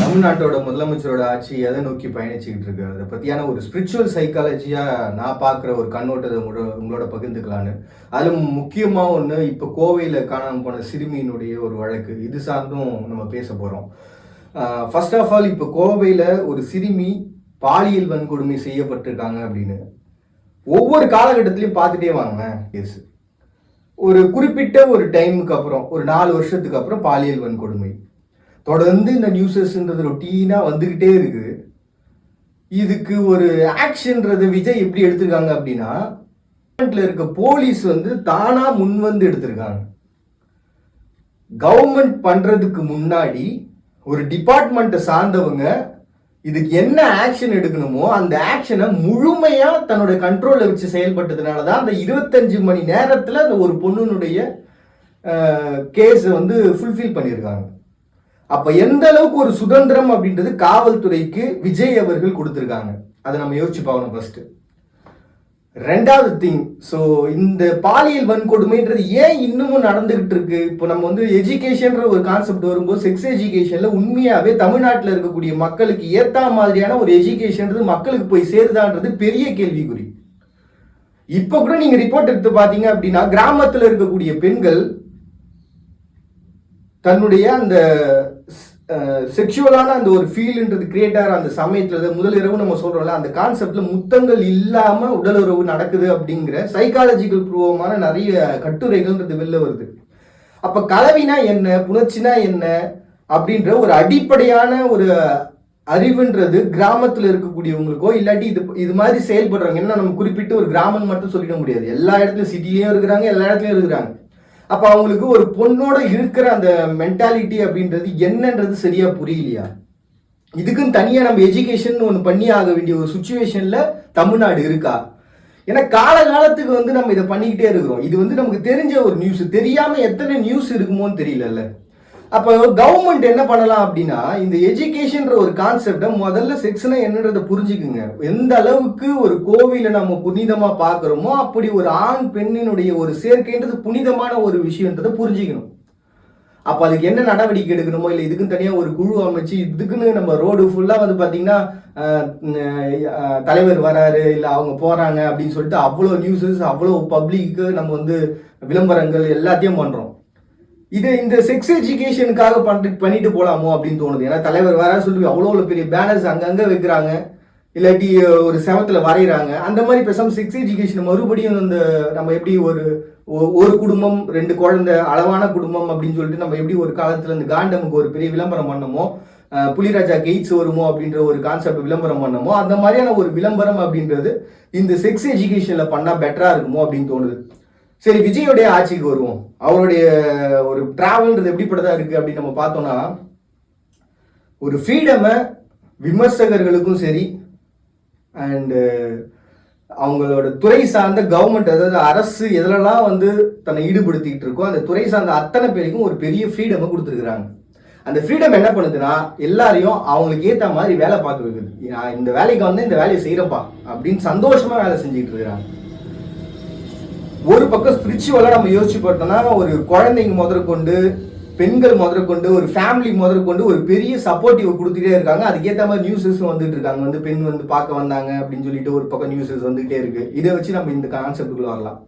தமிழ்நாட்டோட முதலமைச்சரோட ஆட்சி எதை நோக்கி பயணிச்சுக்கிட்டு இருக்கு, அதை பற்றியான ஒரு ஸ்பிரிச்சுவல் சைக்காலஜியாக நான் பார்க்குற ஒரு கண்ணோட்டத்தை உங்களோட பகிர்ந்துக்கலான்னு. அதிலும் முக்கியமாக ஒன்று, இப்போ கோவையில் காணாமல் போன சிறுமியினுடைய ஒரு வழக்கு, இது சார்ந்தும் நம்ம பேச போகிறோம். ஃபர்ஸ்ட் ஆஃப் ஆல், இப்போ கோவையில் ஒரு சிறுமி பாலியல் வன்கொடுமை செய்யப்பட்டிருக்காங்க அப்படின்னு ஒவ்வொரு காலகட்டத்திலையும் பார்த்துட்டே வாங்க. எஸ், ஒரு குறிப்பிட்ட ஒரு டைமுக்கு அப்புறம், ஒரு 4 வருஷத்துக்கு அப்புறம் பாலியல் வன்கொடுமை தொடர்ந்து இந்த நியூஸஸ்ன்றது ரொட்டீனாக வந்துக்கிட்டே இருக்குது. இதுக்கு ஒரு ஆக்ஷன்றது விஜய் எப்படி எடுத்திருக்காங்க அப்படின்னா, இருக்க போலீஸ் தானா முன் வந்து எடுத்திருக்காங்க. கவர்மெண்ட் பண்றதுக்கு முன்னாடி ஒரு டிபார்ட்மெண்ட்டை சார்ந்தவங்க இதுக்கு என்ன ஆக்ஷன் எடுக்கணுமோ அந்த ஆக்ஷனை முழுமையா தன்னோட கண்ட்ரோல்ல வச்சு செயல்பட்டதுனால தான் அந்த 25 மணி நேரத்தில் அந்த ஒரு பொண்ணுனுடைய கேஸ் ஃபுல்ஃபில் பண்ணியிருக்காங்க. அப்ப எந்த அளவுக்கு ஒரு சுதந்திரம் அப்படின்றது காவல்துறைக்கு விஜய் அவர்கள் கொடுத்திருக்காங்க, அதை நம்ம யோசிச்சு பார்க்கணும் ஃபர்ஸ்ட். ரெண்டாவது திங், ஸோ இந்த பாலியல் வன்கொடுமைன்றது ஏன் இன்னமும் நடந்துகிட்டு இருக்கு? இப்போ நம்ம எஜுகேஷன்ற ஒரு கான்செப்ட் வரும்போது, செக்ஸ் எஜுகேஷன்ல உண்மையாவே தமிழ்நாட்டில் இருக்கக்கூடிய மக்களுக்கு ஏத்தா மாதிரியான ஒரு எஜுகேஷன்றது மக்களுக்கு போய் சேருதான்றது பெரிய கேள்விக்குறி. இப்ப கூட நீங்க ரிப்போர்ட் எடுத்து பாத்தீங்க அப்படின்னா, கிராமத்தில் இருக்கக்கூடிய பெண்கள் தன்னுடைய அந்த செக்ஷுவலான அந்த ஒரு ஃபீல்ன்றது கிரியேட் ஆகிற அந்த சமயத்தில், முதலிரவு நம்ம சொல்றோம்ல, அந்த கான்செப்ட்ல முத்தங்கள் இல்லாம உடலுறவு நடக்குது அப்படிங்கிற சைக்காலஜிக்கல் பூர்வமான நிறைய கட்டுரைகள்ன்றது வெளில வருது. அப்ப கலவினா என்ன, புணர்ச்சினா என்ன அப்படின்ற ஒரு அடிப்படையான ஒரு அறிவுன்றது கிராமத்தில் இருக்கக்கூடியவங்களுக்கோ இல்லாட்டி இது மாதிரி செயல்படுறாங்க. ஏன்னா நம்ம குறிப்பிட்டு ஒரு கிராமம் மட்டும் சொல்லிட முடியாது, எல்லா இடத்துலையும் சிட்டிலையும் இருக்கிறாங்க, எல்லா இடத்துலையும் இருக்கிறாங்க. அப்ப அவங்களுக்கு ஒரு பொண்ணோட இருக்கிற அந்த மென்டாலிட்டி அப்படின்றது என்னன்றது சரியா புரியலையா? இதுக்குன்னு தனியா நம்ம எஜுகேஷன் ஒன்று பண்ணி ஆக வேண்டிய ஒரு சுச்சுவேஷன்ல தமிழ்நாடு இருக்கா? ஏன்னா காலகாலத்துக்கு நம்ம இதை பண்ணிக்கிட்டே இருக்கிறோம். இது நமக்கு தெரிஞ்ச ஒரு நியூஸ், தெரியாம எத்தனை நியூஸ் இருக்குமோன்னு தெரியல. அப்போ கவர்மெண்ட் என்ன பண்ணலாம் அப்படின்னா, இந்த எஜுகேஷன்ற ஒரு கான்செப்டை முதல்ல செக்ஷனா என்னன்றதை புரிஞ்சுக்குங்க. எந்த அளவுக்கு ஒரு கோவிலை நம்ம புனிதமா பார்க்குறோமோ அப்படி ஒரு ஆண் பெண்ணினுடைய ஒரு சேர்க்கைன்றது புனிதமான ஒரு விஷயன்றதை புரிஞ்சுக்கணும். அப்போ அதுக்கு என்ன நடவடிக்கை எடுக்கணுமோ, இல்லை இதுக்குன்னு தனியாக ஒரு குழு அமைச்சு இதுக்குன்னு நம்ம ரோடு ஃபுல்லாக பார்த்தீங்கன்னா தலைவர் வராரு இல்லை அவங்க போகிறாங்க அப்படின்னு சொல்லிட்டு அவ்வளோ நியூஸஸ், அவ்வளோ பப்ளிக்கு நம்ம விளம்பரங்கள் எல்லாத்தையும் பண்ணுறோம். இது இந்த செக்ஸ் எஜுகேஷனுக்காக பண்ணிட்டு போலாமோ அப்படின்னு தோணுது. ஏன்னா தலைவர் வர சொல்லி அவ்வளோ பெரிய பேனர்ஸ் அங்கங்கே வைக்கிறாங்க, இல்லாட்டி ஒரு செவத்துல வரைகிறாங்க. அந்த மாதிரி பேசாம செக்ஸ் எஜுகேஷன் மறுபடியும் நம்ம எப்படி ஒரு குடும்பம் 2 குழந்தை அளவான குடும்பம் அப்படின்னு சொல்லிட்டு நம்ம எப்படி ஒரு காலத்துல இந்த காண்டமுக்கு ஒரு பெரிய விளம்பரம் பண்ணமோ, புலிராஜா கெய்ட்ஸ் வருமோ அப்படின்ற ஒரு கான்செப்ட் விளம்பரம் பண்ணமோ, அந்த மாதிரியான ஒரு விளம்பரம் அப்படின்றது இந்த செக்ஸ் எஜுகேஷன்ல பண்ணா பெட்டரா இருக்குமோ அப்படின்னு தோணுது. சரி, விஜயோடைய ஆட்சிக்கு வருவோம். அவருடைய ஒரு டிராவல்ன்றது எப்படிப்பட்டதா இருக்கு அப்படின்னு நம்ம பார்த்தோம்னா, ஒரு ஃப்ரீடமை விமர்சகர்களுக்கும் சரி அண்டு அவங்களோட துறை சார்ந்த கவர்மெண்ட், அதாவது அரசு எதிலெல்லாம் தன்னை ஈடுபடுத்திக்கிட்டு இருக்கோ அந்த துறை சார்ந்த அத்தனை பேருக்கும் ஒரு பெரிய ஃப்ரீடமை கொடுத்துருக்குறாங்க. அந்த ஃப்ரீடம் என்ன பண்ணுதுன்னா, எல்லாரையும் அவங்களுக்கு ஏற்ற மாதிரி வேலை பார்க்க வைக்குது. இந்த வேலைக்கு இந்த வேலையை செய்யறப்பா அப்படின்னு சந்தோஷமா வேலை செஞ்சுக்கிட்டு இருக்கிறாங்க. ஒரு பக்கம் ஸ்பிரிச்சுவலா நம்ம யோசிச்சு பார்த்தோம்னா, ஒரு குழந்தைங்க முதற்கொண்டு பெண்கள் முதற்கொண்டு ஒரு ஃபேமிலி முதற்கொண்டு ஒரு பெரிய சப்போர்ட்டிவ் கொடுத்துட்டே இருக்காங்க. அதுக்கேற்ற மாதிரி நியூஸஸ் வந்துட்டு இருக்காங்க. பெண் பார்க்க வந்தாங்க அப்படின்னு சொல்லிட்டு ஒரு பக்கம் நியூஸஸ் வந்துகிட்டே இருக்கு. இதை வச்சு நம்ம இந்த கான்செப்டுக்குள்ள வரலாம்.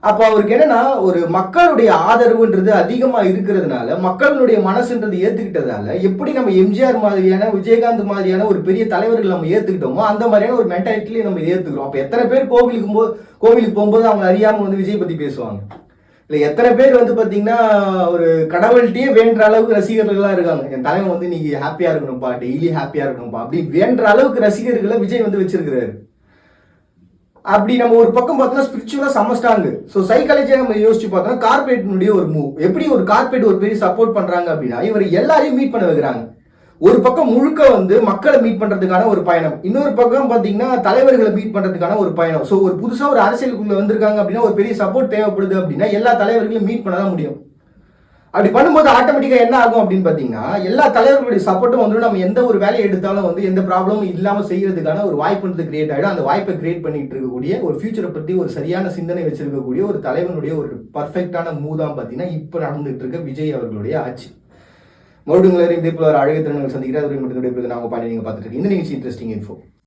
அப்போ அவருக்கு என்னன்னா, ஒரு மக்களுடைய ஆதரவுன்றது அதிகமா இருக்கிறதுனால, மக்களுடைய மனசுன்றது ஏத்துக்கிட்டதால, எப்படி நம்ம எம்ஜிஆர் மாதிரியான, விஜயகாந்த் மாதிரியான ஒரு பெரிய தலைவர்கள் நம்ம ஏத்துக்கிட்டோமோ அந்த மாதிரியான ஒரு மென்டாலிட்டியில நம்ம ஏத்துக்கிறோம். அப்ப எத்தனை பேர் கோவிலுக்கு போகும்போது அவங்க அறியாம விஜய் பத்தி பேசுவாங்க, இல்ல எத்தனை பேர் பாத்தீங்கன்னா ஒரு கடவுள்கிட்டயே வேண்ட அளவுக்கு ரசிகர்கள்லாம் இருக்காங்க. என் தலைவன் நீங்க ஹாப்பியா இருக்கணும்ப்பா, டெய்லி ஹாப்பியா இருக்கணும்ப்பா அப்படி வேண்ட அளவுக்கு ரசிகர்களை விஜய் வச்சிருக்கிறாரு. அப்படி நம்ம ஒரு பக்கம் பார்த்தோம்னா ஸ்பிரிச்சுவலா சமஸ்டாங்க. ஸோ சைக்காலஜியா நம்ம யோசிச்சு பார்த்தோம்னா, கார்பரேட்னுடைய ஒரு மூவ், எப்படி ஒரு கார்பரேட் ஒரு பெரிய சப்போர்ட் பண்றாங்க அப்படின்னா, இவர் எல்லாரையும் மீட் பண்ண வைக்கிறாங்க. ஒரு பக்கம் முழுக்க மக்களை மீட் பண்றதுக்கான ஒரு பயணம், இன்னொரு பக்கம் பாத்தீங்கன்னா தலைவர்களை மீட் பண்றதுக்கான ஒரு பயணம். ஸோ ஒரு புதுசா ஒரு அரசியலுக்குள்ள வந்திருக்காங்க அப்படின்னா, ஒரு பெரிய சப்போர்ட் தேவைப்படுது அப்படின்னா எல்லா தலைவர்களையும் மீட் பண்ணதான் முடியும். அப்படி பண்ணும்போது ஆட்டோமேட்டிக்கா என்ன ஆகும் அப்படின்னு பாத்தீங்கன்னா, எல்லா தலைவர்களுடைய சப்போர்ட்டும் நம்ம எந்த ஒரு வேலையை எடுத்தாலும் எந்த ப்ராப்ளமும் இல்லாம செய்யறதுக்கான ஒரு வாய்ப்பு கிரியேட் ஆகிடும். அந்த வாய்ப்பை கிரியேட் பண்ணிட்டு இருக்கக்கூடிய ஒரு ஃபியூச்சரை பத்தி ஒரு சரியான சிந்தனை வச்சிருக்கக்கூடிய ஒரு தலைவனுடைய ஒரு பர்ஃபெக்டான மூவ் தான் பாத்தீங்கன்னா இப்ப நடந்துட்டு இருக்க விஜய் அவர்களுடைய ஆட்சி. மறுபடியும் இதே போல அழகு திறன்கள் சந்திக்கிறார். அது மட்டும் நாங்கள் பண்ணி நீங்கள் பார்த்துட்டு இருக்கீங்க. இந்த நிகழ்ச்சி இன்ட்ரெஸ்டிங் இன்ஃபோ.